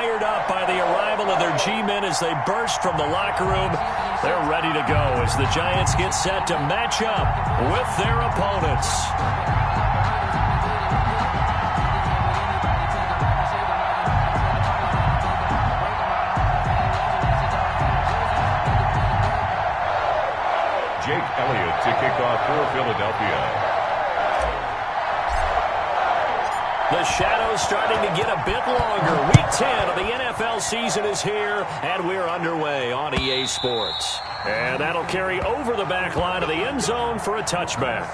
fired up by the arrival of their G-men as they burst from the locker room. They're ready to go as the Giants get set to match up with their opponents. Jake Elliott to kick off for Philadelphia. The shadow's starting to get a bit longer. Week 10 of the NFL season is here, and we're underway on EA Sports. And that'll carry over the back line of the end zone for a touchback.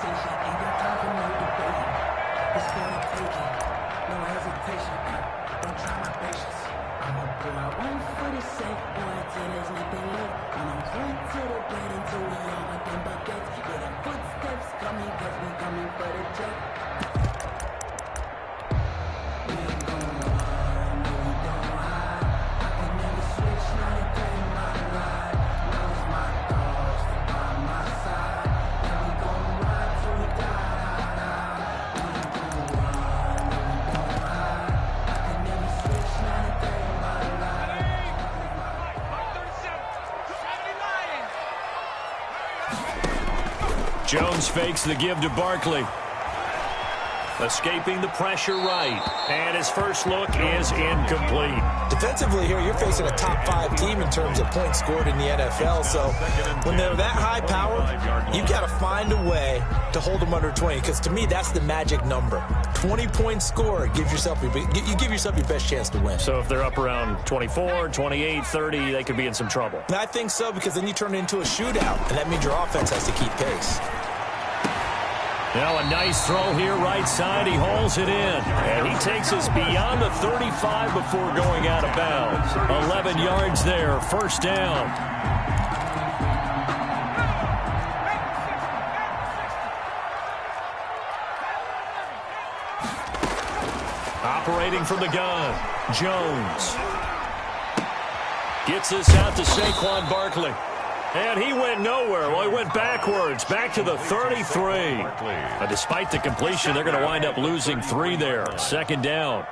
Jones fakes the give to Barkley. Escaping the pressure right. And his first look is incomplete. Defensively here, you're facing a top 5 team in terms of points scored in the NFL. So when they're that high power, you've got to find a way to hold them under 20. Because to me, that's the magic number. 20 points scored gives yourself you give yourself your best chance to win. So if they're up around 24, 28, 30, they could be in some trouble. And I think so, because then you turn it into a shootout, and that means your offense has to keep pace. Now a nice throw here right side. He hauls it in. And he takes us beyond the 35 before going out of bounds. 11 yards there. First down. Operating from the gun. Jones. Gets this out to Saquon Barkley. And he went nowhere. Well, he went backwards, back to the 33. Despite the completion, they're going to wind up losing 3 there. Second down.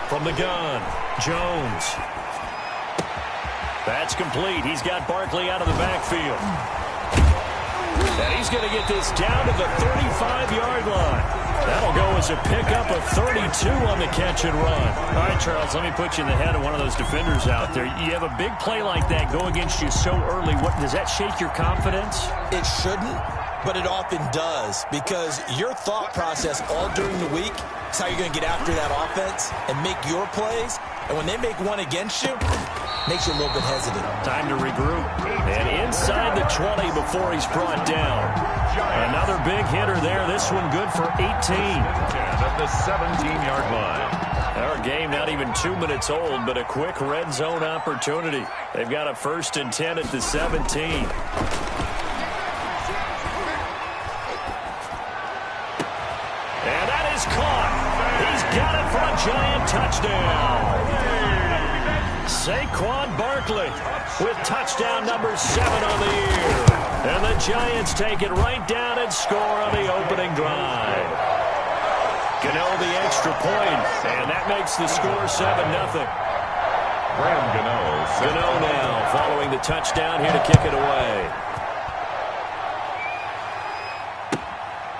From the gun, Jones. That's complete. He's got Barkley out of the backfield. And he's going to get this down to the 35-yard line. That'll go as a pickup of 32 on the catch and run. All right, Charles, let me put you in the head of one of those defenders out there. You have a big play like that go against you so early. Does that shake your confidence? It shouldn't, but it often does, because your thought process all during the week is how you're going to get after that offense and make your plays. And when they make one against you, makes you a little bit hesitant. Time to regroup. And inside the 20 before he's brought down. Another big hitter there. This one good for 18. At the 17-yard line. Our game not even 2 minutes old, but a quick red zone opportunity. They've got a 1st and 10 at the 17. And that is caught. He's got it for a Giant touchdown. Saquon Barkley with touchdown number 7 on the year. And the Giants take it right down and score on the opening drive. Gano the extra point, and that makes the score 7-0. Graham Gano now following the touchdown here to kick it away.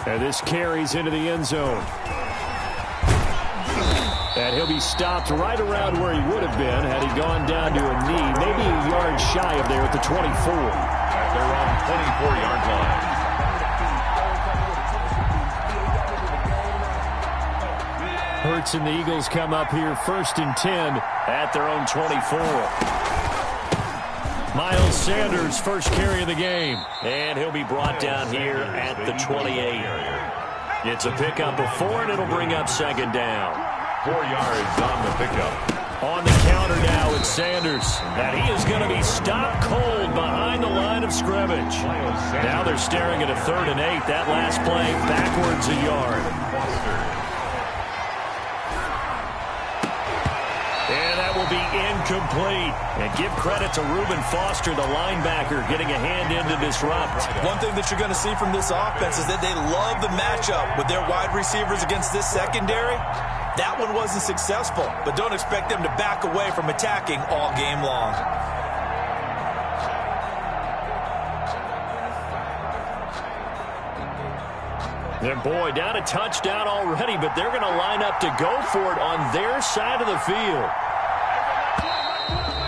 And this carries into the end zone. And he'll be stopped right around where he would have been had he gone down to a knee, maybe a yard shy of there at the 24. They're on 24-yard line. Hurts and the Eagles come up here 1st and 10 at their own 24. Miles Sanders, first carry of the game. And he'll be brought down here at the 28. It's a pickup of 4, and it'll bring up 2nd down. 4 yards on the pickup. On the counter now, it's Sanders. And he is going to be stopped cold behind the line of scrimmage. Now they're staring at a 3rd and 8. That last play backwards a yard. be incomplete. And give credit to Reuben Foster, the linebacker, getting a hand in to disrupt. One thing that you're going to see from this offense is that they love the matchup with their wide receivers against this secondary. That one wasn't successful, but don't expect them to back away from attacking all game long. And boy, down a touchdown already, but they're going to line up to go for it on their side of the field.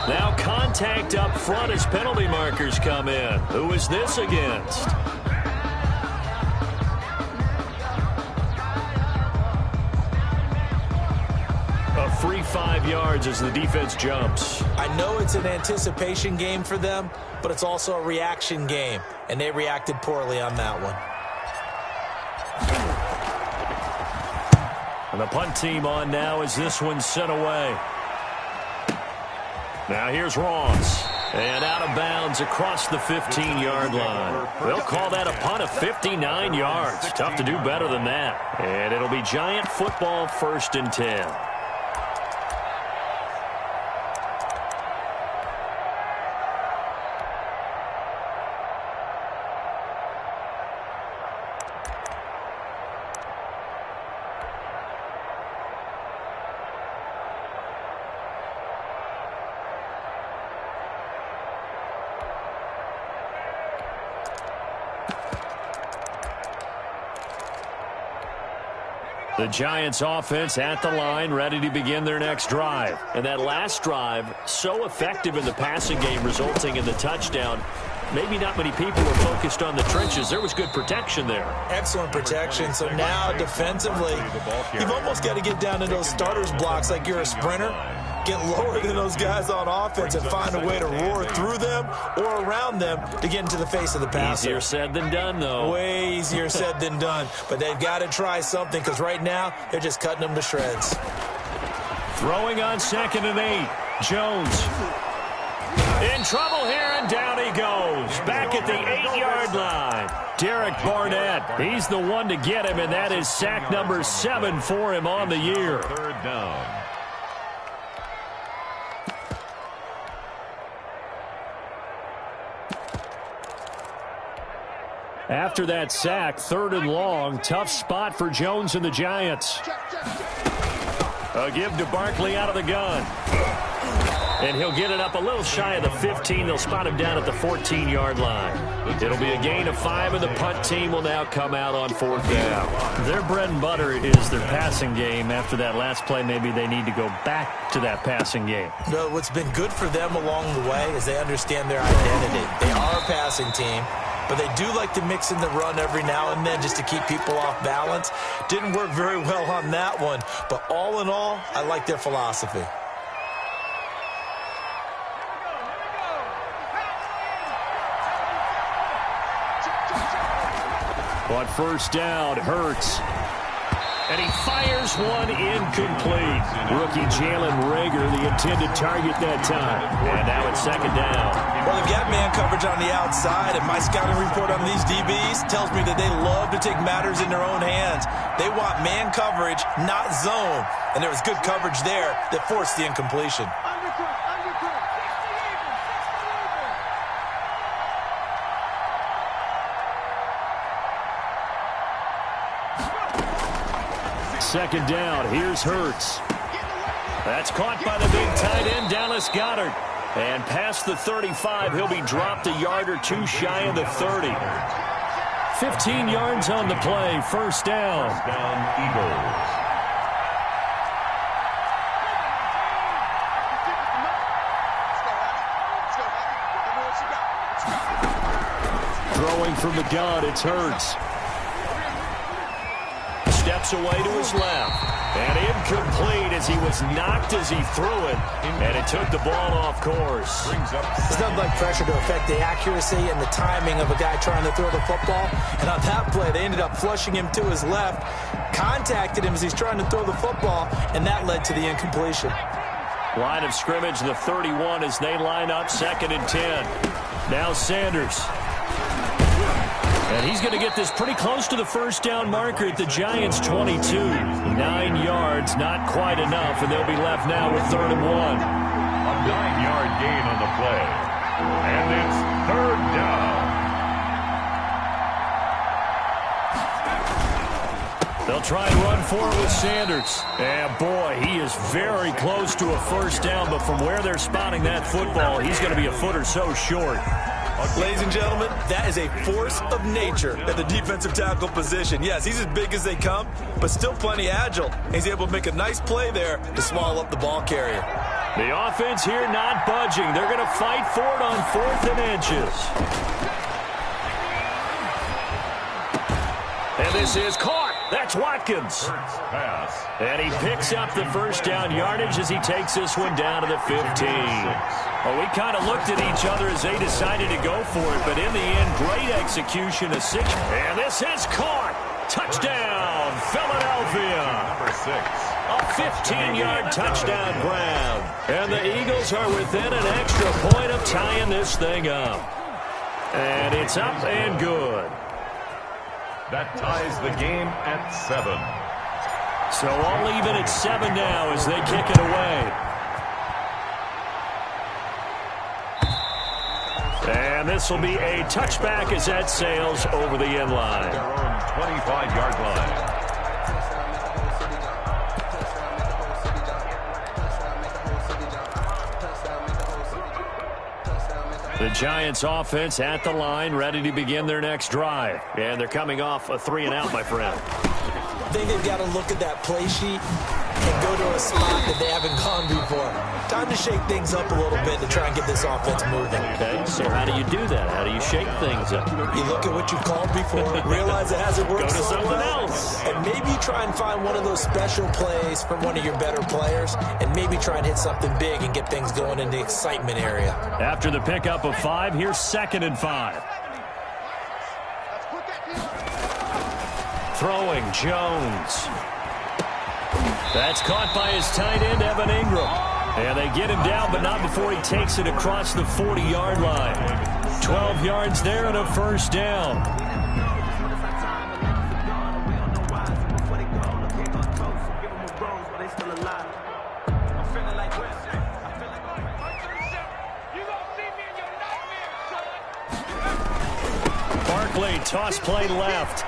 Now contact up front as penalty markers come in. Who is this against? A free 5 yards as the defense jumps. I know it's an anticipation game for them, but it's also a reaction game, and they reacted poorly on that one. And the punt team on now as this one's sent away. Now here's Ross. And out of bounds across the 15-yard line. They'll call that a punt of 59 yards. Tough to do better than that. And it'll be Giant football, 1st and 10. The Giants offense at the line, ready to begin their next drive. And that last drive, so effective in the passing game, resulting in the touchdown. Maybe not many people were focused on the trenches. There was good protection there. Excellent protection. So now defensively, you've almost got to get down to those starters blocks like you're a sprinter. Get lower than those guys on offense and find a way to roar through them or around them to get into the face of the passer. Easier said than done, though. Way easier said than done. But they've got to try something because right now they're just cutting them to shreds. Throwing on 2nd and 8. Jones. In trouble here, and down he goes. Back at the 8-yard line. Derek Barnett, he's the one to get him, and that is sack number 7 for him on the year. 3rd down. After that sack, 3rd and long. Tough spot for Jones and the Giants. A give to Barkley out of the gun. And he'll get it up a little shy of the 15. They'll spot him down at the 14-yard line. It'll be a gain of 5, and the punt team will now come out on 4th down. Their bread and butter is their passing game. After that last play, maybe they need to go back to that passing game. No, what's been good for them along the way is they understand their identity. They are a passing team, but they do like to mix in the run every now and then just to keep people off balance. Didn't work very well on that one, but all in all, I like their philosophy. On 1st down, Hurts. And he fires one incomplete. Rookie Jalen Reagor, the intended target that time. And now it's 2nd down. Well, they've got man coverage on the outside, and my scouting report on these DBs tells me that they love to take matters in their own hands. They want man coverage, not zone. And there was good coverage there that forced the incompletion. Second down, here's Hurts. That's caught by the big tight end, Dallas Goedert. And past the 35, he'll be dropped a yard or two shy of the 30. 15 yards on the play, 1st down. Eagles. Throwing from the gun, it's Hurts. Steps away to his left. And incomplete as he was knocked as he threw it. And it took the ball off course. There's nothing like pressure to affect the accuracy and the timing of a guy trying to throw the football. And on that play, they ended up flushing him to his left, contacted him as he's trying to throw the football, and that led to the incompletion. Line of scrimmage, the 31 as they line up 2nd and 10. Now Sanders. And he's going to get this pretty close to the first down marker at the Giants' 22. 9 yards, not quite enough, and they'll be left now with 3rd and 1. A 9-yard gain on the play. And it's 3rd down. They'll try and run for it with Sanders. And, boy, he is very close to a first down, but from where they're spotting that football, he's going to be a foot or so short. Ladies and gentlemen, that is a force of nature at the defensive tackle position. Yes, he's as big as they come, but still plenty agile. He's able to make a nice play there to swallow up the ball carrier. The offense here not budging. They're going to fight for it on 4th and inches. And this is caught. That's Watkins. And he picks up the first down yardage as he takes this one down to the 15. Well, we kind of looked at each other as they decided to go for it, but in the end, great execution of 6. And this is caught. Touchdown, Philadelphia. Number 6. A 15-yard touchdown grab. And the Eagles are within an extra point of tying this thing up. And it's up and good. That ties the game at 7. So all even at 7 now as they kick it away. And this will be a touchback as that sails over the end line. Their own 25-yard line. The Giants offense at the line, ready to begin their next drive. And they're coming off a 3-and-out, my friend. I think they've got to look at that play sheet and go to a spot that they haven't gone before. Time to shake things up a little bit to try and get this offense moving. Okay, so how do you do that? How do you shake things up? You look at what you've called before, realize it hasn't worked Go to so something well, else. and maybe try and find one of those special plays from one of your better players, and maybe try and hit something big and get things going in the excitement area. After the pickup of 5, here's 2nd and 5. Throwing, Jones. That's caught by his tight end, Evan Ingram. And they get him down, but not before he takes it across the 40-yard line. 12 yards there and a first down. Barkley, toss play left.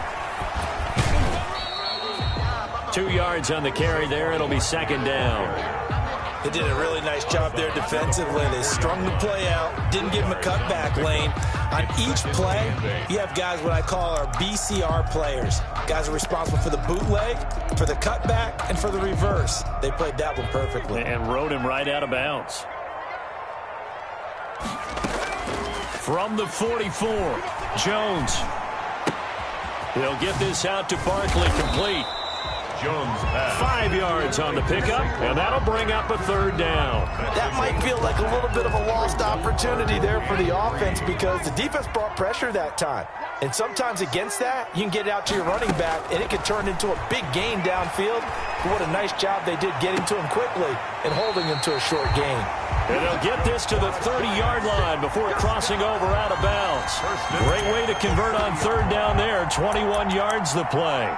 2 yards on the carry there. It'll be 2nd down. They did a really nice job there defensively. They strung the play out, didn't give him a cutback lane. On each play, you have guys what I call our BCR players. Guys are responsible for the bootleg, for the cutback, and for the reverse. They played that one perfectly. And rode him right out of bounds. From the 44, Jones. He'll get this out to Barkley, complete. Jones pass. 5 yards on the pickup, and that'll bring up a 3rd down. That might feel like a little bit of a lost opportunity there for the offense because the defense brought pressure that time. And sometimes against that, you can get it out to your running back, and it could turn into a big gain downfield. But what a nice job they did getting to him quickly and holding him to a short gain. And they'll get this to the 30-yard line before crossing over out of bounds. Great way to convert on 3rd down there. 21 yards the play.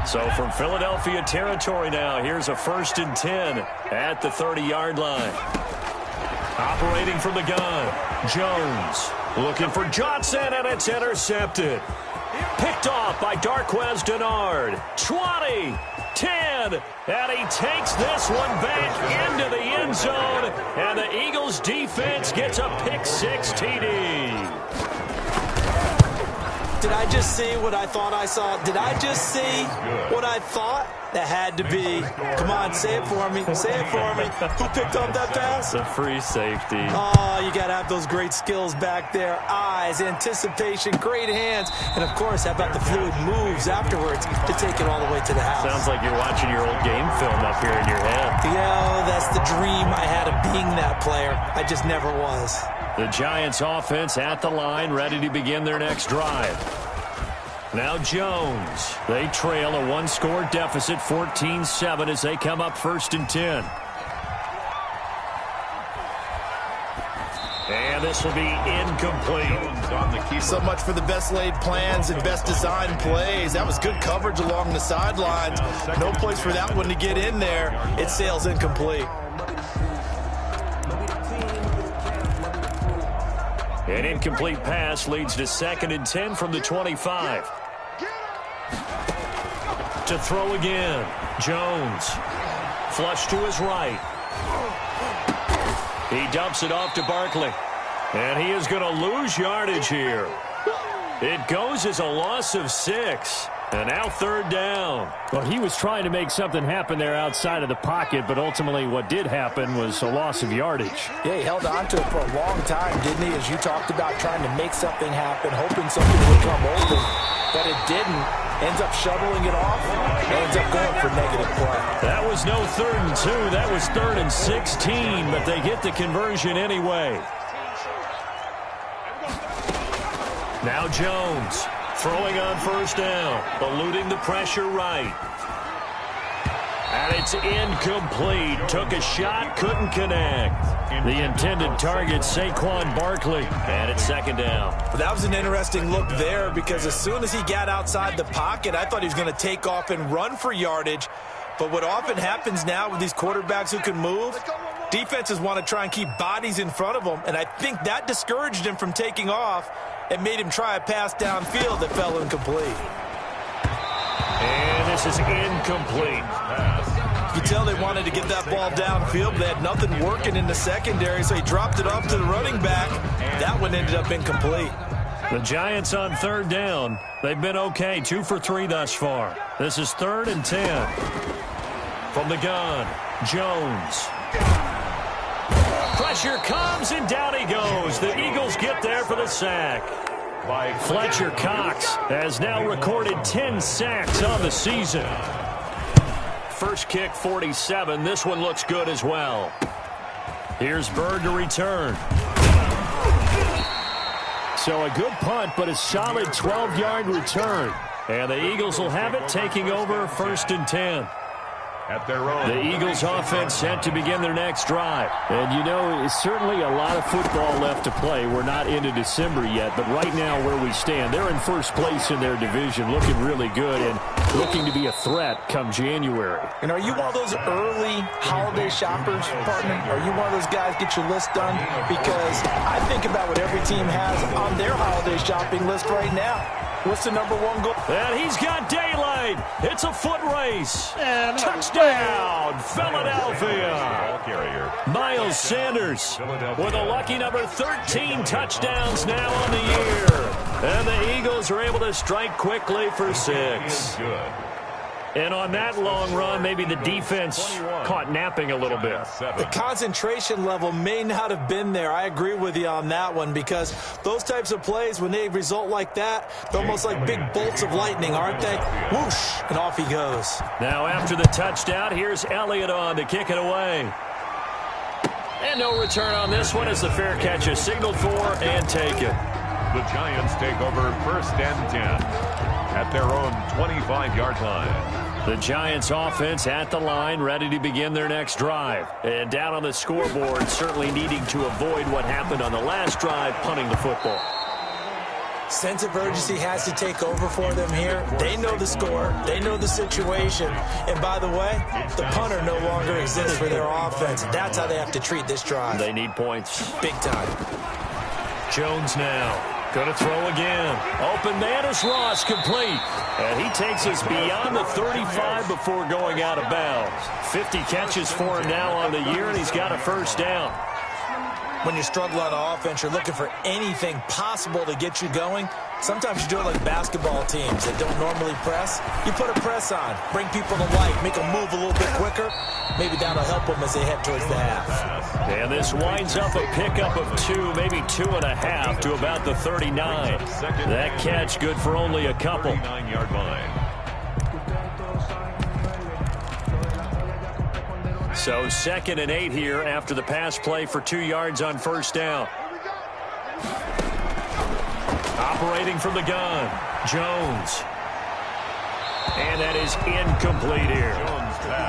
So from Philadelphia territory now, here's a 1st and 10 at the 30-yard line. Operating from the gun, Jones looking for Johnson, and it's intercepted. Picked off by Darqueze Dennard. 20, 10, and he takes this one back into the end zone, and the Eagles defense gets a pick-6 TD. Did I just see what I thought I saw? Did I just see what I thought? That had to be. Come on, say it for me. Say it for me. Who picked up that pass? The free safety. Oh, you got to have those great skills back there. Eyes, anticipation, great hands. And, of course, how about the fluid moves afterwards to take it all the way to the house? Sounds like you're watching your old game film up here in your head. Yeah, that's the dream I had of being that player. I just never was. The Giants offense at the line, ready to begin their next drive. Now Jones. They trail a 1-score deficit, 14-7, as they come up 1st and 10. And this will be incomplete. So much for the best laid plans and best designed plays. That was good coverage along the sidelines. No place for that one to get in there. It sails incomplete. An incomplete pass leads to 2nd and 10 from the 25. To throw again. Jones. Flush to his right. He dumps it off to Barkley. And he is going to lose yardage here. It goes as a loss of 6. And now 3rd down. Well, he was trying to make something happen there outside of the pocket, but ultimately what did happen was a loss of yardage. Yeah, he held on to it for a long time, didn't he? As you talked about trying to make something happen, hoping something would come open. But it didn't. Ends up shoveling it off. Ends up going for negative play. That was no 3rd and 2. That was 3rd and 16, but they get the conversion anyway. Now Jones. Throwing on 1st down, eluding the pressure right. And it's incomplete. Took a shot, couldn't connect. The intended target, Saquon Barkley. And it's 2nd down. That was an interesting look there because as soon as he got outside the pocket, I thought he was going to take off and run for yardage. But what often happens now with these quarterbacks who can move, defenses want to try and keep bodies in front of them. And I think that discouraged him from taking off. It made him try a pass downfield that fell incomplete. And this is incomplete. You can tell they wanted to get that ball downfield, but they had nothing working in the secondary, so he dropped it off to the running back. That one ended up incomplete. The Giants on 3rd down. They've been okay, 2 for 3 thus far. This is 3rd and 10. From the gun, Jones. Pressure comes, and down he goes. The Eagles get there for the sack. Fletcher Cox has now recorded 10 sacks on the season. First kick, 47. This one looks good as well. Here's Bird to return. So a good punt, but a solid 12-yard return. And the Eagles will have it, taking over 1st and 10. At their own. The Eagles offense set to begin their next drive. And, you know, it's certainly a lot of football left to play. We're not into December yet, but right now where we stand, they're in 1st place in their division, looking really good and looking to be a threat come January. And are you one of those early holiday shoppers, partner? Are you one of those guys get your list done? Because I think about what every team has on their holiday shopping list right now. What's the #1 goal? And he's got daylight. It's a foot race. And touchdown, Philadelphia. Miles Sanders with a lucky number 13 touchdowns now on the year. And the Eagles are able to strike quickly for 6. And on that long run, maybe the defense caught napping a little bit. The concentration level may not have been there. I agree with you on that one because those types of plays, when they result like that, they're almost like big bolts of lightning, aren't they? Whoosh, and off he goes. Now after the touchdown, here's Elliott on to kick it away. And no return on this one as the fair catch is signaled for and taken. The Giants take over 1st and 10 at their own 25-yard line. The Giants offense at the line, ready to begin their next drive. And down on the scoreboard, certainly needing to avoid what happened on the last drive, punting the football. Sense of urgency has to take over for them here. They know the score. They know the situation. And by the way, the punter no longer exists for their offense. That's how they have to treat this drive. They need points. Big time. Jones now. Going to throw again. Open man is Ross, complete. And he takes us beyond the 35 before going out of bounds. 50 catches for him now on the year, and he's got a 1st down. When you struggle on offense, you're looking for anything possible to get you going. Sometimes you do it like basketball teams that don't normally press. You put a press on, bring people to life, make them move a little bit quicker. Maybe that'll help them as they head towards the half. And this winds up a pickup of 2, maybe 2.5 to about the 39. That catch good for only a couple. 39-yard line. So 2nd and 8 here after the pass play for 2 yards on 1st down. Operating from the gun, Jones. And that is incomplete here.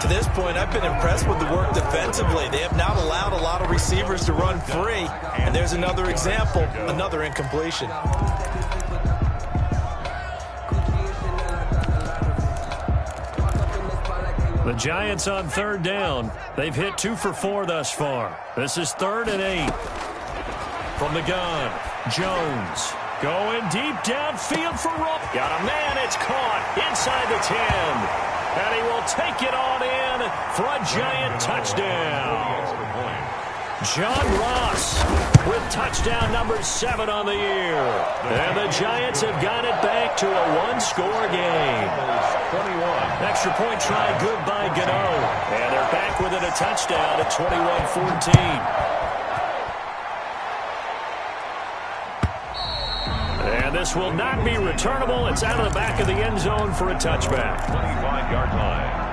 To this point, I've been impressed with the work defensively. They have not allowed a lot of receivers to run free. And there's another example, another incompletion. The Giants on third down. They've hit 2 for 4 thus far. This is 3rd and 8. From the gun, Jones going deep downfield for Rowe. Got a man, it's caught inside the 10. And he will take it on in for a Giant touchdown. John Ross with touchdown number 7 on the year. And the Giants have got it back to a one-score game. 21. Extra point try good by Gano. And they're back within a touchdown at 21-14. And this will not be returnable. It's out of the back of the end zone for a touchback. 25-yard line.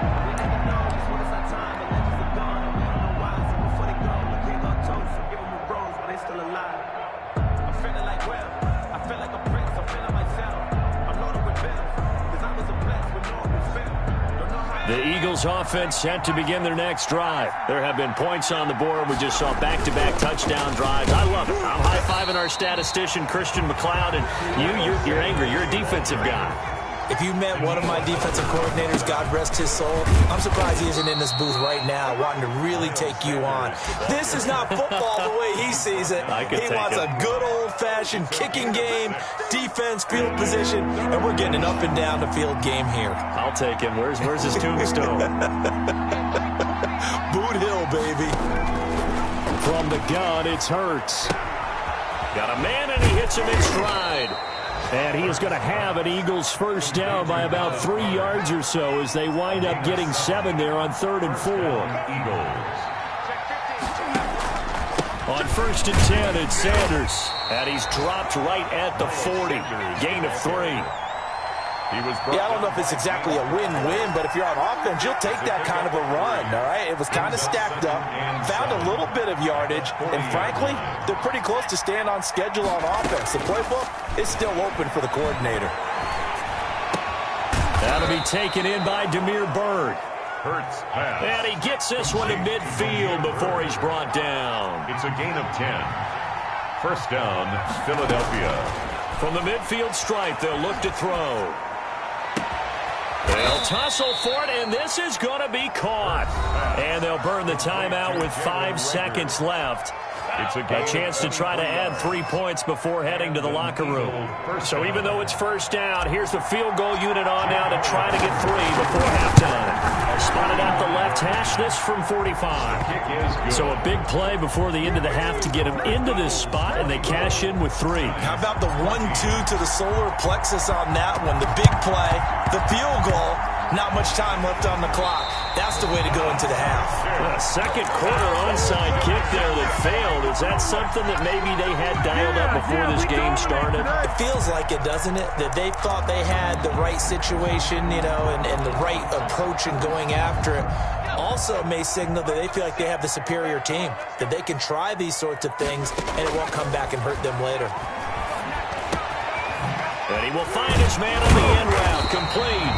The Eagles offense set to begin their next drive. There have been points on the board. We just saw back-to-back touchdown drives. I love it. I'm high-fiving our statistician, Christian McLeod, and you're angry. You're a defensive guy. If you met one of my defensive coordinators, God rest his soul, I'm surprised he isn't in this booth right now wanting to really take you on. This is not football the way he sees it. He wants a good old-fashioned kicking game, defense, field position, and we're getting an up-and-down the field game here. I'll take him. Where's his tombstone? Boot Hill, baby. From the gun, it's Hurts. Got a man, and he hits him in stride. And he is going to have an Eagles first down by about 3 yards or so as they wind up getting 7 there on 3rd and 4. Eagles. On 1st and 10, it's Sanders. And he's dropped right at the 40. Gain of 3. I don't know if it's exactly a win-win, but if you're on offense, you'll take that kind of a run, all right? It was kind of stacked up, found a little bit of yardage, and frankly, they're pretty close to staying on schedule on offense. The playbook is still open for the coordinator. That'll be taken in by Damiere Byrd. Hurts pass. And he gets this one to midfield before he's brought down. It's a gain of 10. First down, Philadelphia. From the midfield stripe, they'll look to throw. They'll tussle for it, and this is going to be caught. And they'll burn the timeout with 5 seconds left. It's a chance to try to add 3 points before heading to the locker room. So even though it's first down, here's the field goal unit on now to try to get 3 before halftime. Spotted out the left hash, this from 45. So a big play before the end of the half to get him into this spot, and they cash in with 3. How about the 1-2 to the solar plexus on that one? The big play, the field goal, not much time left on the clock. That's the way to go into the half. A second quarter onside kick there that failed. Is that something that maybe they had dialed up before this game started? It feels like it, doesn't it? That they thought they had the right situation, you know, and the right approach in going after it. Also may signal that they feel like they have the superior team, that they can try these sorts of things, and it won't come back and hurt them later. And he will find his man on the end route, complete.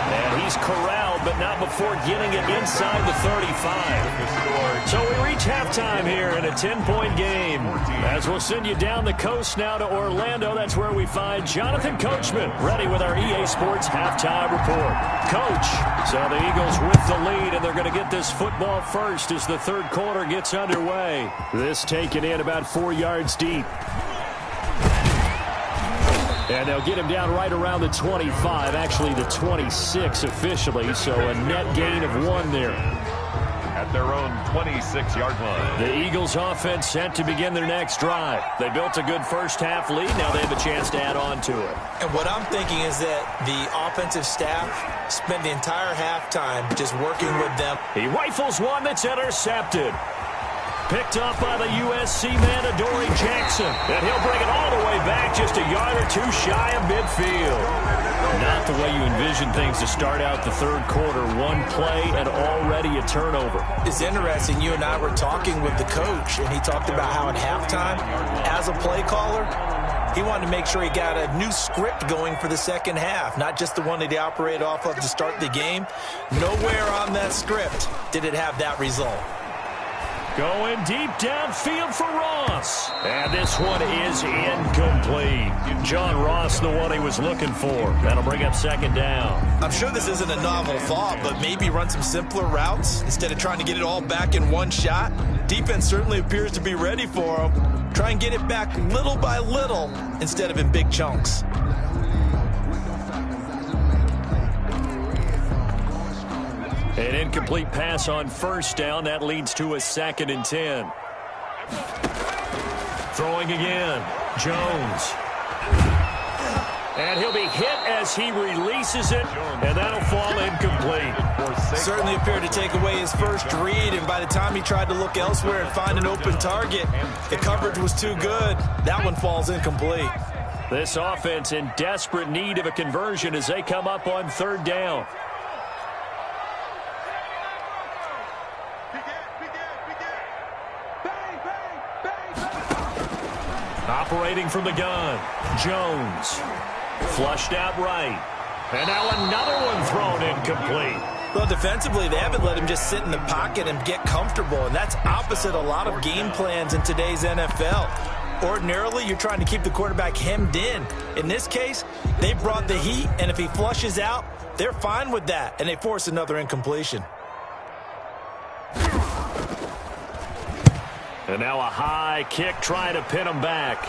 And he's corralled, but not before getting it inside the 35. So we reach halftime here in a 10-point game. As we'll send you down the coast now to Orlando, that's where we find Jonathan Coachman, ready with our EA Sports halftime report. Coach, so the Eagles with the lead, and they're going to get this football first as the third quarter gets underway. This taken in about 4 yards deep. And they'll get him down right around the 25, actually the 26 officially, so a net gain of 1 there. At their own 26-yard line. The Eagles offense set to begin their next drive. They built a good first-half lead. Now they have a chance to add on to it. And what I'm thinking is that the offensive staff spent the entire halftime just working with them. He rifles one that's intercepted. Picked up by the USC man, Adoree Jackson. And he'll bring it all the way back just a yard or 2 shy of midfield. Not the way you envision things to start out the third quarter. 1 play and already a turnover. It's interesting. You and I were talking with the coach, and he talked about how at halftime, as a play caller, He wanted to make sure he got a new script going for the second half, not just the one that he operated off of to start the game. Nowhere on that script did it have that result. Going deep downfield for Ross. And this one is incomplete. John Ross, the one he was looking for. That'll bring up second down. I'm sure this isn't a novel thought, but maybe run some simpler routes instead of trying to get it all back in one shot. Defense certainly appears to be ready for him. Try and get it back little by little instead of in big chunks. An incomplete pass on first down. That leads to a 2nd and 10. Throwing again. Jones. And he'll be hit as he releases it, and that'll fall incomplete. Certainly appeared to take away his first read, and by the time he tried to look elsewhere and find an open target, the coverage was too good. That one falls incomplete. This offense in desperate need of a conversion as they come up on 3rd down. Operating from the gun, Jones. Flushed out right. And now another one thrown incomplete. Well, defensively, they haven't let him just sit in the pocket and get comfortable, and that's opposite a lot of game plans in today's NFL. Ordinarily, you're trying to keep the quarterback hemmed in. In this case, they brought the heat, and if he flushes out, they're fine with that, and they force another incompletion. And now a high kick trying to pin him back.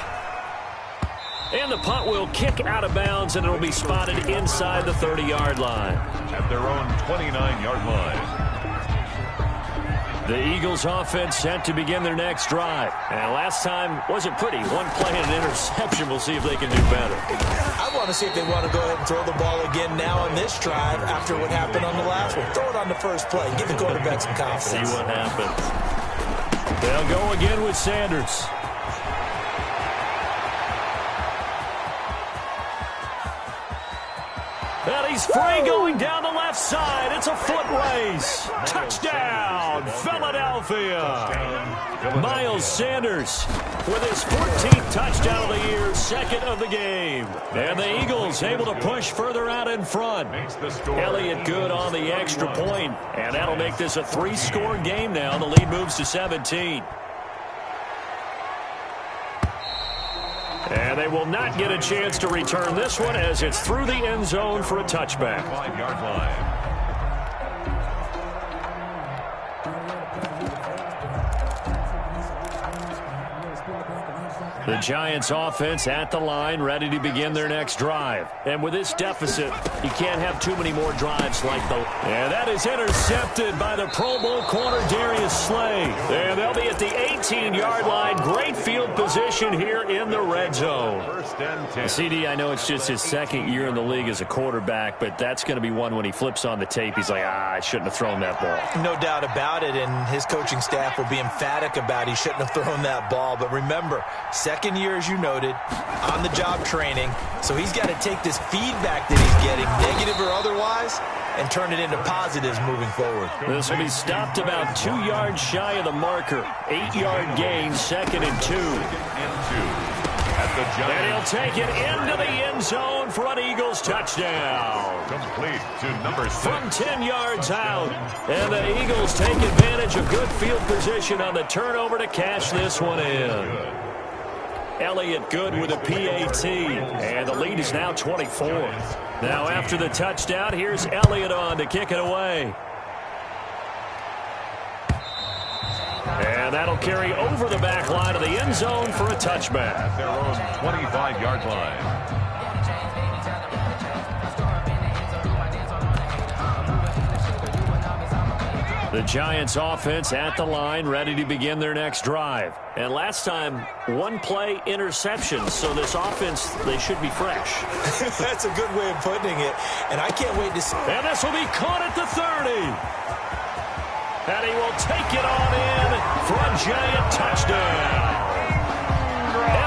And the punt will kick out of bounds, and it'll be spotted inside the 30-yard line. At their own 29-yard line. The Eagles offense set to begin their next drive. And last time wasn't pretty. One play and an interception. We'll see if they can do better. I want to see if they want to go ahead and throw the ball again now on this drive after what happened on the last one. Throw it on the first play. Give the quarterback some confidence. See what happens. They'll go again with Sanders. And he's free going down the left side. It's a foot race. Touchdown, Philadelphia. Miles Sanders with his 14th touchdown of the year, 2nd of the game. And the Eagles able to push further out in front. Elliott good on the extra point, and that'll make this a 3-score game now. The lead moves to 17. And they will not get a chance to return this one as it's through the end zone for a touchback. 5-yard line. The Giants offense at the line, ready to begin their next drive. And with this deficit, you can't have too many more drives like the... And that is intercepted by the Pro Bowl corner Darius Slay. And they'll be at the 18-yard line. Great field position here in the red zone. First and 10. CD, I know it's just his 2nd year in the league as a quarterback, but that's going to be one when he flips on the tape. He's like, I shouldn't have thrown that ball. No doubt about it, and his coaching staff will be emphatic about he shouldn't have thrown that ball. But remember, 2nd year, as you noted, on-the-job training. So he's got to take this feedback that he's getting, negative or otherwise, and turn it into positives moving forward. This will be stopped about 2 yards shy of the marker. 8-yard gain, 2nd and 2. And he'll take it into the end zone for an Eagles touchdown. Complete to number 6. From 10 yards out. And the Eagles take advantage of good field position on the turnover to cash this one in. Elliott good with a PAT, and the lead is now 24. Now after the touchdown, here's Elliott on to kick it away. And that'll carry over the back line of the end zone for a touchback. At their own 25-yard line. The Giants offense at the line, ready to begin their next drive. And last time, 1-play interception. So this offense, they should be fresh. That's a good way of putting it. And I can't wait to see. And this will be caught at the 30. And he will take it on in for a Giant touchdown.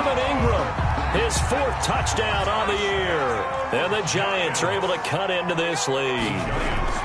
Evan Ingram His 4th touchdown on the year. And the Giants are able to cut into this lead.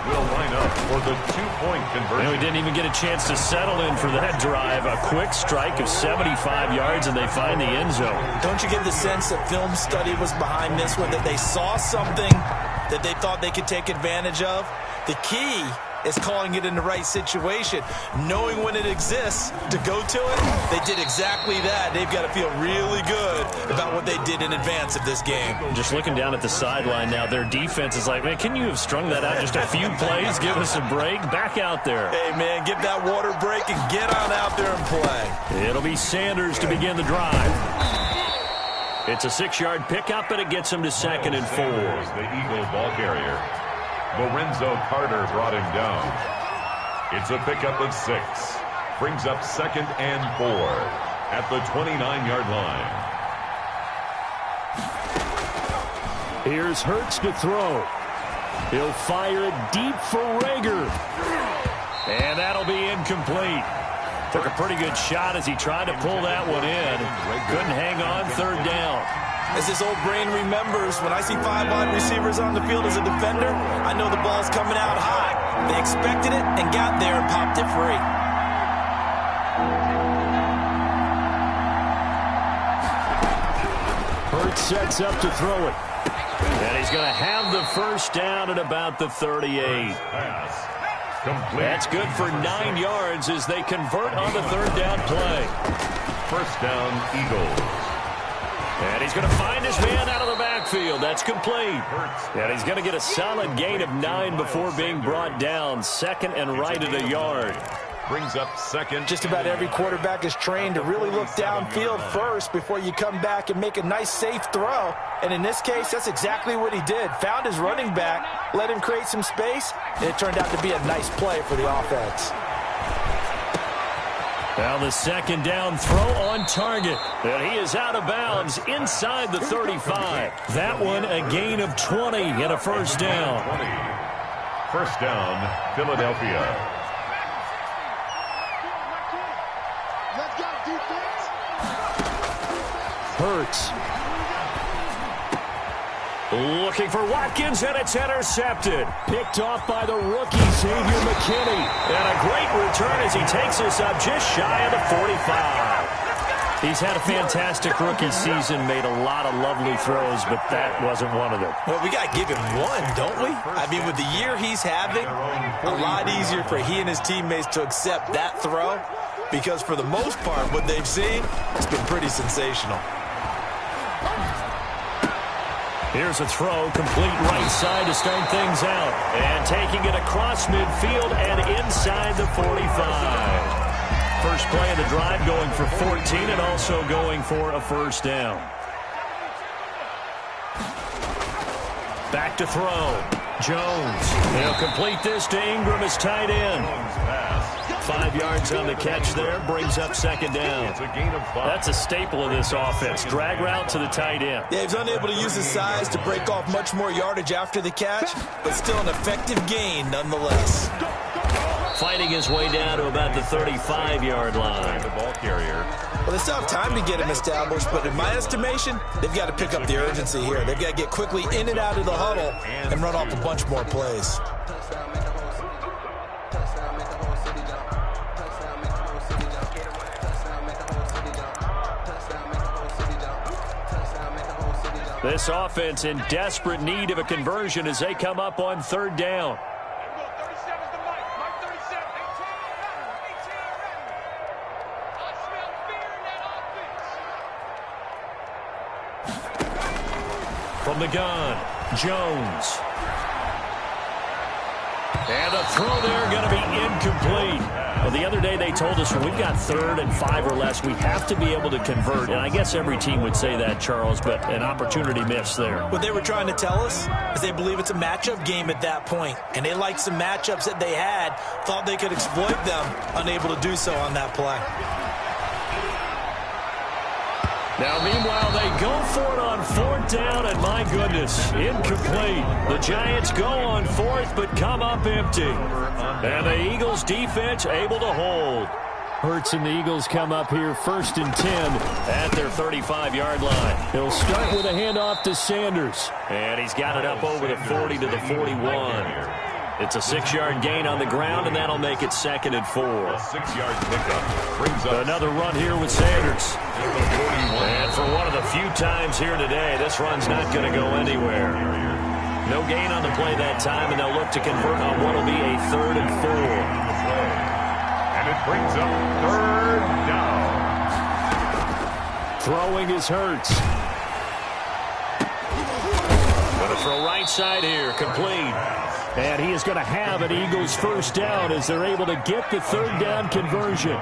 Will line up for the 2-point conversion. And we didn't even get a chance to settle in for that drive. A quick strike of 75 yards, and they find the end zone. Don't you get the sense that film study was behind this one, that they saw something that they thought they could take advantage of? The key is calling it in the right situation, knowing when it exists to go to it. They did exactly that. They've got to feel really good about what they did in advance of this game. Just looking down at the sideline now, their defense is like, man, can you have strung that out just a few plays? Give us a break. Back out there. Hey, man, get that water break and get on out there and play. It'll be Sanders to begin the drive. It's a 6-yard pickup, and it gets him to 2nd and 4. The Eagle ball carrier. Lorenzo Carter brought him down. It's a pickup of 6. Brings up 2nd and 4 at the 29-yard line. Here's Hurts to throw. He'll fire it deep for Rager. And that'll be incomplete. Took a pretty good shot as he tried to pull that one in. Couldn't hang on, 3rd down. As this old brain remembers, when I see 5 wide receivers on the field as a defender, I know the ball's coming out high. They expected it and got there and popped it free. Hurts sets up to throw it. And he's going to have the 1st down at about the 38. That's good for 9 yards as they convert on the 3rd down play. 1st down, Eagles. And he's going to find his man out of the backfield. That's complete. And he's going to get a solid gain of 9 before being brought down. 2nd and right at a yard. Brings up 2nd. Just about every quarterback is trained to really look downfield first before you come back and make a nice, safe throw. And in this case, that's exactly what he did. Found his running back, let him create some space, and it turned out to be a nice play for the offense. Now the 2nd down throw on target. And he is out of bounds inside the 35. That one a gain of 20 and a 1st down. 1st down, Philadelphia. Hurts. Looking for Watkins, and it's intercepted. Picked off by the rookie, Xavier McKinney. And a great return as he takes us up just shy of the 45. He's had a fantastic rookie season, made a lot of lovely throws, but that wasn't one of them. Well, we got to give him one, don't we? I mean, with the year he's having, a lot easier for he and his teammates to accept that throw, because for the most part, what they've seen, it's been pretty sensational. Here's a throw, complete right side to start things out. And taking it across midfield and inside the 45. First play of the drive going for 14 and also going for a 1st down. Back to throw. Jones. He'll complete this to Ingram as tight end. 5 yards on the catch there, brings up 2nd down. That's a staple of this offense. Drag route to the tight end. Yeah, he's unable to use his size to break off much more yardage after the catch, but still an effective gain nonetheless. Fighting his way down to about the 35-yard line. The ball carrier. Well, they still have time to get him established, but in my estimation, they've got to pick up the urgency here. They've got to get quickly in and out of the huddle and run off a bunch more plays. This offense in desperate need of a conversion as they come up on 3rd down. From the gun, Jones. And a throw there going to be incomplete. Well, the other day they told us when we've got 3rd and 5 or less, we have to be able to convert. And I guess every team would say that, Charles, but an opportunity missed there. What they were trying to tell us is they believe it's a matchup game at that point. And they liked some matchups that they had, thought they could exploit them, unable to do so on that play. Now, meanwhile, they go for it on 4th down, and my goodness, incomplete. The Giants go on 4th, but come up empty. And the Eagles defense able to hold. Hurts and the Eagles come up here 1st and 10 at their 35-yard line. He'll start with a handoff to Sanders. And he's got it up over the 40 to the 41. It's a 6-yard gain on the ground, and that'll make it 2nd and 4. A 6-yard pickup brings up another run here with Sanders. And for one of the few times here today, this run's not going to go anywhere. No gain on the play that time, and they'll look to convert on what will be a 3rd and 4. And it brings up 3rd down. Throwing is Hurts. Going to throw right side here, complete. And he is going to have an Eagles 1st down as they're able to get the 3rd down conversion.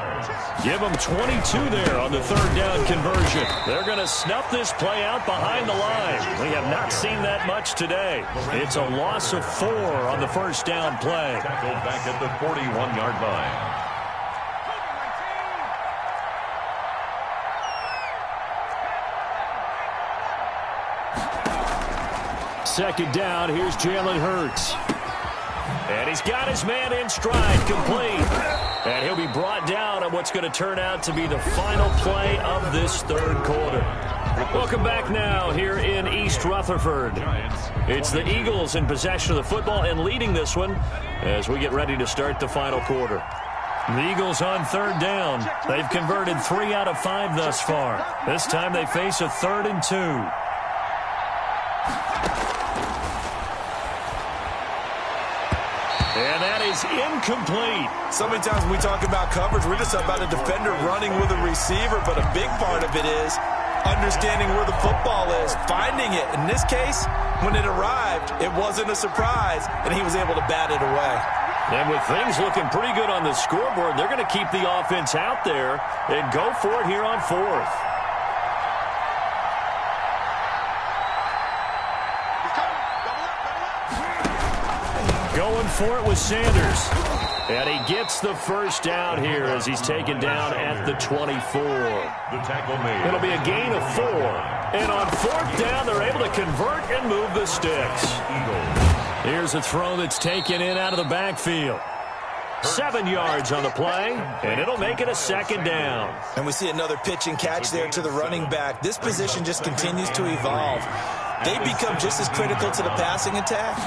Give them 22 there on the 3rd down conversion. They're going to snuff this play out behind the line. We have not seen that much today. It's a loss of 4 on the 1st down play. Tackled back at the 41-yard line. Second down, here's Jalen Hurts. And he's got his man in stride, complete. And he'll be brought down on what's going to turn out to be the final play of this 3rd quarter. Welcome back now here in East Rutherford. It's the Eagles in possession of the football and leading this one as we get ready to start the final quarter. The Eagles on 3rd down. They've converted 3 out of 5 thus far. This time they face a 3rd and 2. And that is incomplete. So many times when we talk about coverage, we're just about a defender running with a receiver, but a big part of it is understanding where the football is, finding it. In this case, when it arrived, it wasn't a surprise, and he was able to bat it away. And with things looking pretty good on the scoreboard, they're going to keep the offense out there and go for it here on 4th. Going for it with Sanders. And he gets the 1st down here as he's taken down at the 24. The tackle made. It'll be a gain of 4. And on 4th down, they're able to convert and move the sticks. Here's a throw that's taken in out of the backfield. 7 yards on the play, and it'll make it a 2nd down. And we see another pitch and catch there to the running back. This position just continues to evolve. They become just as critical to the passing attack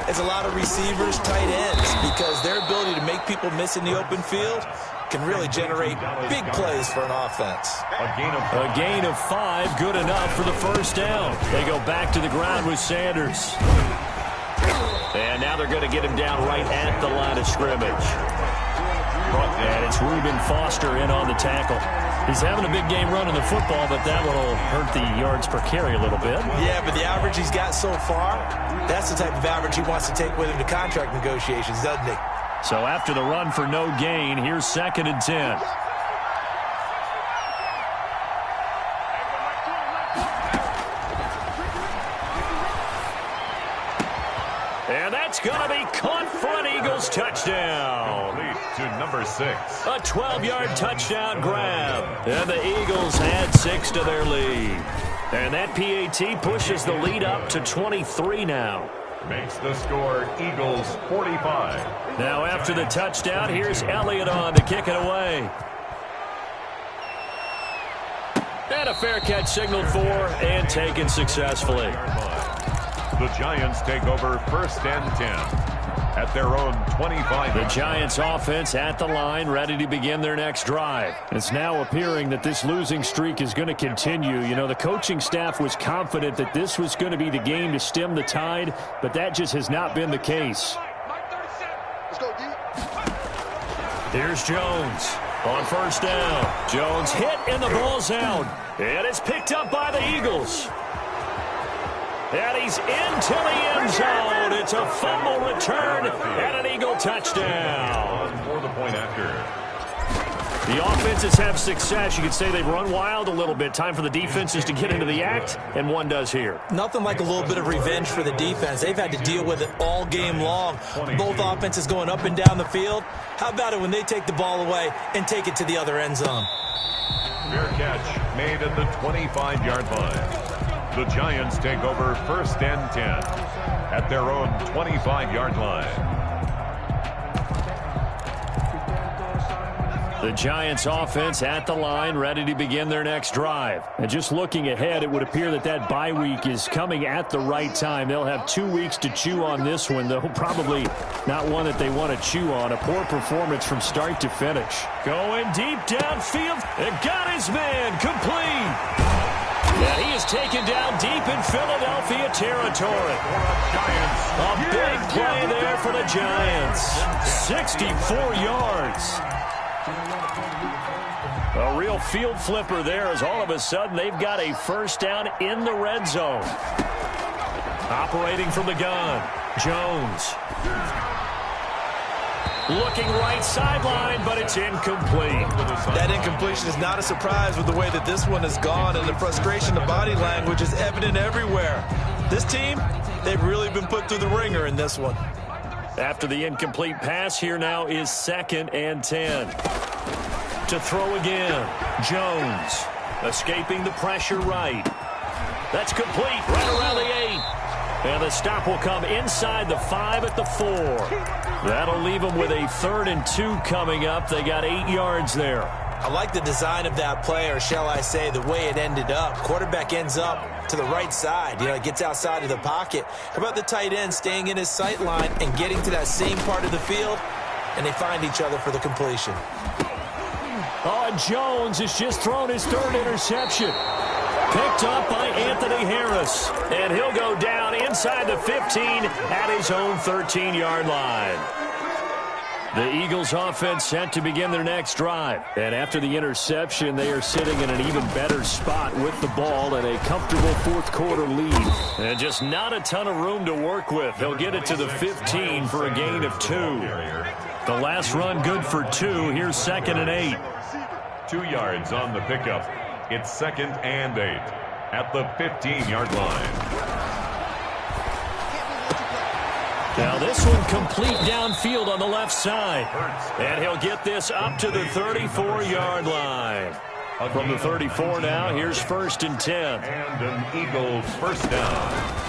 as a lot of receivers, tight ends, because their ability to make people miss in the open field can really generate big plays for an offense. A gain of 5, good enough for the 1st down. They go back to the ground with Sanders. And now they're going to get him down right at the line of scrimmage. And it's Reuben Foster in on the tackle. He's having a big game running the football, but that will hurt the yards per carry a little bit. Yeah, but the average he's got so far, that's the type of average he wants to take with him to contract negotiations, doesn't he? So after the run for no gain, here's 2nd and 10. And that's going to be caught for an Eagles touchdown. To number 6. A 12-yard touchdown grab. And the Eagles add 6 to their lead. And that PAT pushes the lead up to 23 now. Makes the score Eagles 45. Now after the touchdown, here's Elliott on to kick it away. And a fair catch signaled for and taken successfully. The Giants take over 1st and 10 at their own 25. The Giants offense at the line, ready to begin their next drive. It's now appearing that this losing streak is going to continue. You know, the coaching staff was confident that this was going to be the game to stem the tide, but that just has not been the case. Here's Jones on 1st down. Jones hit and the ball's out. And it's picked up by the Eagles. And he's into the end zone. It's a fumble return and an Eagle touchdown. For the point after. The offenses have success. You could say they've run wild a little bit. Time for the defenses to get into the act, and one does here. Nothing like a little bit of revenge for the defense. They've had to deal with it all game long. Both offenses going up and down the field. How about it when they take the ball away and take it to the other end zone? Fair catch made at the 25-yard line. The Giants take over 1st and 10 at their own 25-yard line. The Giants offense at the line, ready to begin their next drive. And just looking ahead, it would appear that that bye week is coming at the right time. They'll have 2 weeks to chew on this one, though probably not one that they want to chew on. A poor performance from start to finish. Going deep downfield, and got his man complete. Yeah, he is taken down deep in Philadelphia territory. A big play there for the Giants. 64 yards. A real field flipper there as all of a sudden they've got a first down in the red zone. Operating from the gun, Jones. Looking right sideline, but it's incomplete. That incompletion is not a surprise with the way that this one has gone, and the frustration, the body language is evident everywhere. This team, they've really been put through the ringer in this one. After the incomplete pass, here now is 2nd and 10. To throw again, Jones. Escaping the pressure right. That's complete, right around the 8. And the stop will come inside the 5 at the 4. That'll leave them with a 3rd and 2 coming up. They got 8 yards there. I like the design of that play, or shall I say the way it ended up. Quarterback ends up to the right side. You know, it gets outside of the pocket. How about the tight end staying in his sight line and getting to that same part of the field, and they find each other for the completion. Oh, Jones has just thrown his 3rd interception. Picked up by Anthony Harris. And he'll go down inside the 15 at his own 13-yard line. The Eagles offense set to begin their next drive. And after the interception, they are sitting in an even better spot with the ball and a comfortable fourth-quarter lead. And just not a ton of room to work with. They'll get it to the 15 for a gain of 2. The last run good for 2. Here's 2nd and 8. 2 yards on the pickup. It's 2nd and 8 at the 15-yard line. Now this one complete downfield on the left side. And he'll get this up to the 34-yard line. From the 34 now, here's 1st and 10. And an Eagles first down.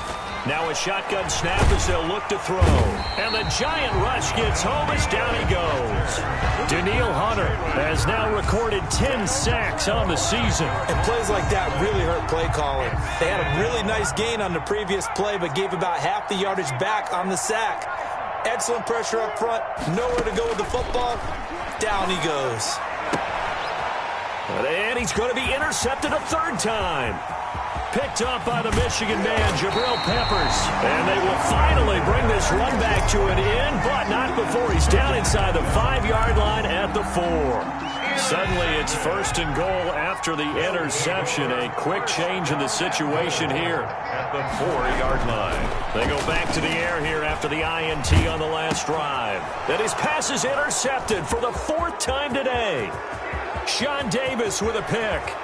Now a shotgun snap as they'll look to throw. And the giant rush gets home as down he goes. Danielle Hunter has now recorded 10 sacks on the season. And plays like that really hurt play calling. They had a really nice gain on the previous play, but gave about half the yardage back on the sack. Excellent pressure up front. Nowhere to go with the football. Down he goes. And he's going to be intercepted a 3rd time. Picked up by the Michigan man, Jabril Peppers. And they will finally bring this run back to an end, but not before he's down inside the 5-yard line at the 4. Suddenly it's 1st and goal after the interception. A quick change in the situation here. At the 4-yard line. They go back to the air here after the INT on the last drive. And his pass is intercepted for the 4th time today. Sean Davis with a pick.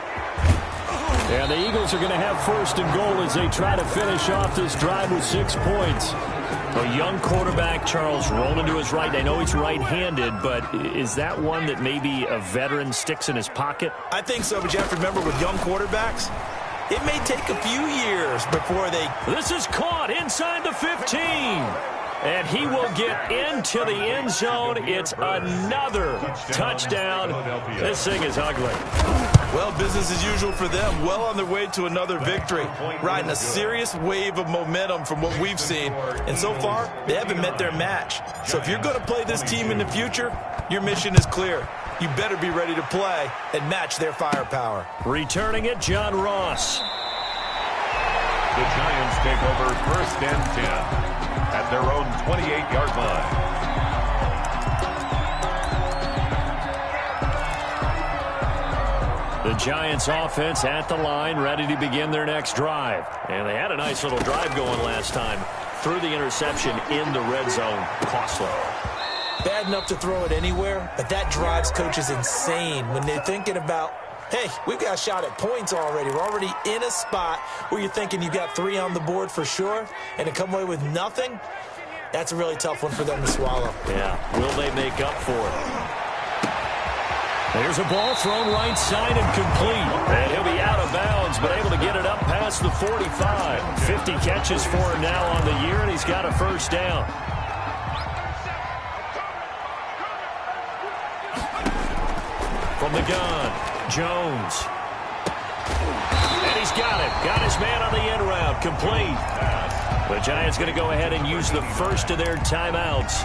And the Eagles are going to have 1st and goal as they try to finish off this drive with 6 points. A young quarterback, Charles, rolling to his right. I know he's right-handed, but is that one that maybe a veteran sticks in his pocket? I think so, but you have to remember with young quarterbacks, it may take a few years before they... This is caught inside the 15. And he will get into the end zone. It's another touchdown. This thing is ugly. Well, business as usual for them. Well on their way to another victory. Riding a serious wave of momentum from what we've seen. And so far, they haven't met their match. So if you're going to play this team in the future, your mission is clear. You better be ready to play and match their firepower. Returning it, John Ross. The Giants take over 1st and 10. At their own 28-yard line. The Giants offense at the line, ready to begin their next drive. And they had a nice little drive going last time. Threw the interception in the red zone. Costly. Bad enough to throw it anywhere, but that drives coaches insane when they're thinking about, hey, we've got a shot at points already. We're already in a spot where you're thinking you've got 3 on the board for sure, and to come away with nothing, that's a really tough one for them to swallow. Yeah, will they make up for it? There's a ball thrown right side and complete. And he'll be out of bounds, but able to get it up past the 45. 50 catches for him now on the year, and he's got a first down. From the gun, Jones. And he's got it. Got his man on the end route. Complete. The Giants going to go ahead and use the first of their timeouts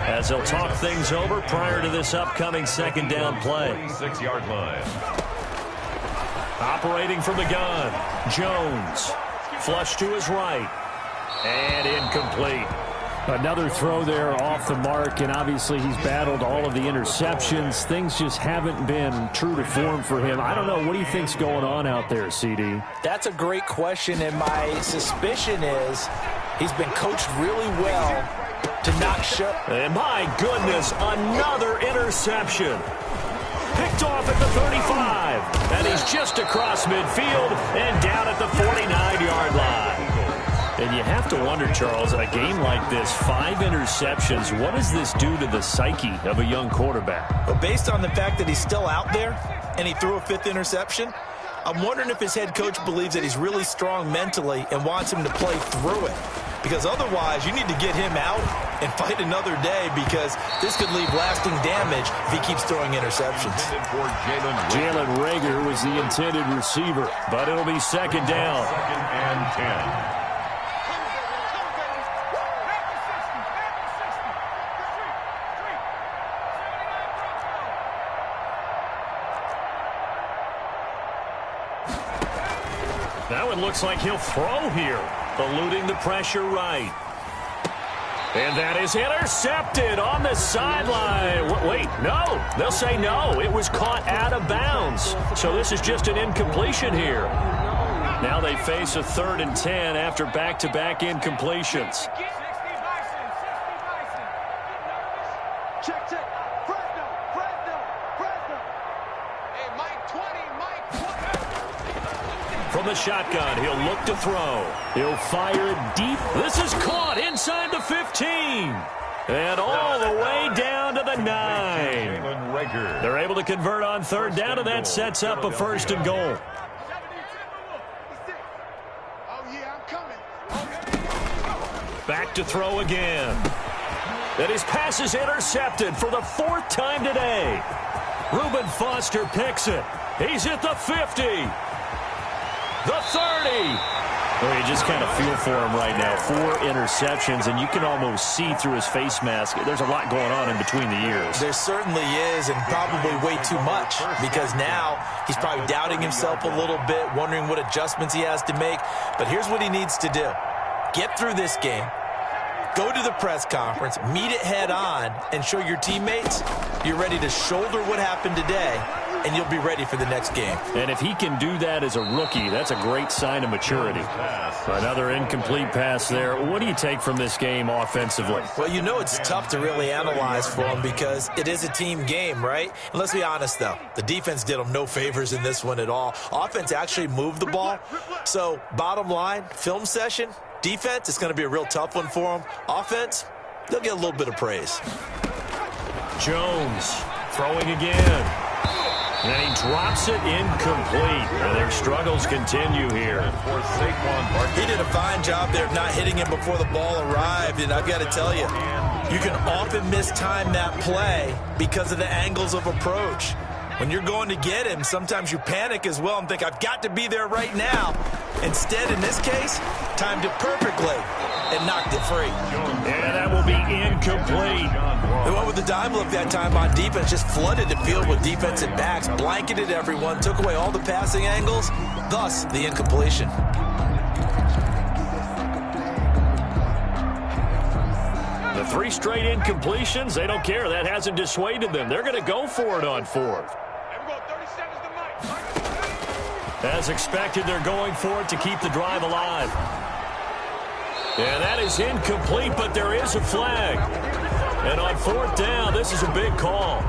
as they'll talk things over prior to this upcoming second down play. 6-yard line. Operating from the gun, Jones. Flush to his right. And incomplete. Another throw there off the mark, and obviously he's battled all of the interceptions. Things just haven't been true to form for him. I don't know. What do you think's going on out there, CD? That's a great question, and my suspicion is he's been coached really well to not show. And my goodness, another interception. Picked off at the 35. And he's just across midfield and down at the 49-yard line. And you have to wonder, Charles, a game like this, 5 interceptions, what does this do to the psyche of a young quarterback? But based on the fact that he's still out there and he threw a 5th interception, I'm wondering if his head coach believes that he's really strong mentally and wants him to play through it. Because otherwise, you need to get him out and fight another day, because this could leave lasting damage if he keeps throwing interceptions. Jalen Reagor was the intended receiver, but it'll be second down. 2nd and 10. Now it looks like he'll throw here, eluding the pressure right. And that is intercepted on the sideline. Wait, no. They'll say no. It was caught out of bounds. So this is just an incompletion here. Now they face a 3rd and 10 after back-to-back incompletions. From the shotgun, he'll look to throw. He'll fire it deep. This is caught inside the 15. And all the way down to the 9. They're able to convert on 3rd down, and that sets up a 1st and goal. Back to throw again. And his pass is intercepted for the 4th time today. Reuben Foster picks it. He's at the 50. The 30. Well, you just kind of feel for him right now. 4 interceptions, and you can almost see through his face mask. There's a lot going on in between the ears. There certainly is, and probably way too much, because now he's probably doubting himself a little bit, wondering what adjustments he has to make. But here's what he needs to do. Get through this game. Go to the press conference, meet it head on, and show your teammates you're ready to shoulder what happened today, and you'll be ready for the next game. And if he can do that as a rookie, that's a great sign of maturity. Another incomplete pass there. What do you take from this game offensively? Well, you know it's tough to really analyze for him because it is a team game, right? And let's be honest, though. The defense did him no favors in this one at all. Offense actually moved the ball. So, bottom line, film session, defense, it's going to be a real tough one for them. Offense, they'll get a little bit of praise. Jones throwing again. And he drops it incomplete. And their struggles continue here. He did a fine job there of not hitting him before the ball arrived. And I've got to tell you, you can often mistime that play because of the angles of approach. When you're going to get him, sometimes you panic as well and think, I've got to be there right now. Instead, in this case, timed it perfectly and knocked it free. And that will be incomplete. They went with the dime look that time on defense, just flooded the field with defensive backs, blanketed everyone, took away all the passing angles, thus the incompletion. The 3 straight incompletions, they don't care. That hasn't dissuaded them. They're going to go for it on 4th. As expected, they're going for it to keep the drive alive. And that is incomplete, but there is a flag. And on 4th down, this is a big call.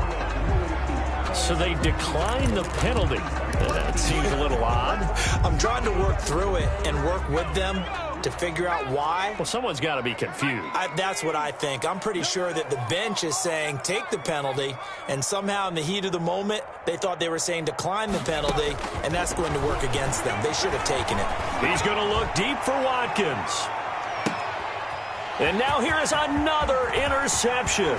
So they decline the penalty. That seems a little odd. I'm trying to work through it and work with them to figure out why. Well, someone's got to be confused. That's what I think. I'm pretty sure that the bench is saying take the penalty, and somehow in the heat of the moment, they thought they were saying decline the penalty, and that's going to work against them. They should have taken it. He's going to look deep for Watkins. And now here is another interception.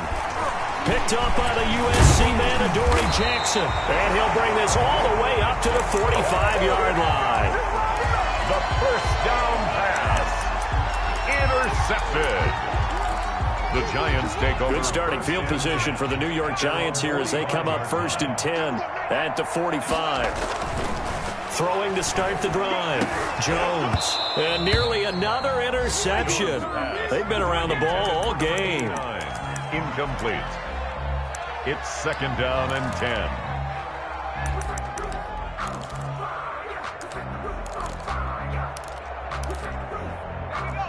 Picked up by the USC man, Adoree Jackson. And he'll bring this all the way up to the 45-yard line. The first down pass. Intercepted. The Giants take over. Good starting field position for the New York Giants here as they come up 1st and 10 at the 45. Throwing to start the drive. Jones. And nearly another interception. They've been around the ball all game. Incomplete. It's 2nd down and 10.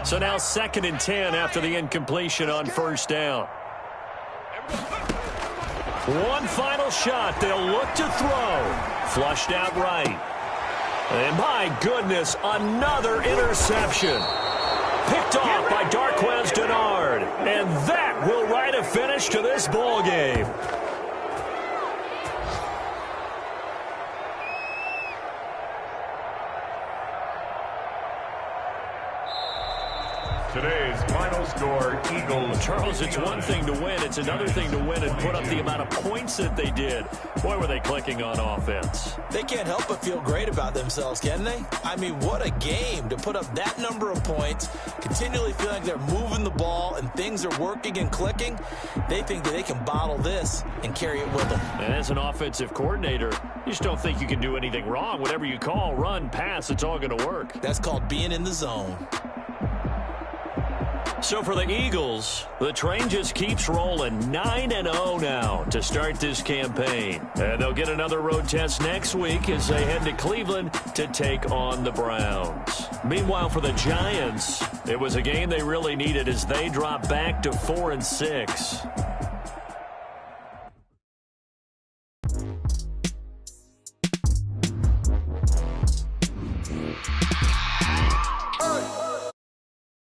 So now 2nd and 10 after the incompletion on 1st down. One final shot. They'll look to throw. Flushed out right. And my goodness, another interception. Picked off by Darqueze Dennard. And that will write a finish to this ball game. Today's final score, Eagles. Charles, it's one thing to win. It's another thing to win and put up the amount of points that they did. Boy, were they clicking on offense. They can't help but feel great about themselves, can they? I mean, what a game to put up that number of points, continually feel like they're moving the ball and things are working and clicking. They think that they can bottle this and carry it with them. And as an offensive coordinator, you just don't think you can do anything wrong. Whatever you call, run, pass, it's all going to work. That's called being in the zone. So for the Eagles, the train just keeps rolling 9-0 now to start this campaign. And they'll get another road test next week as they head to Cleveland to take on the Browns. Meanwhile, for the Giants, it was a game they really needed as they drop back to 4-6.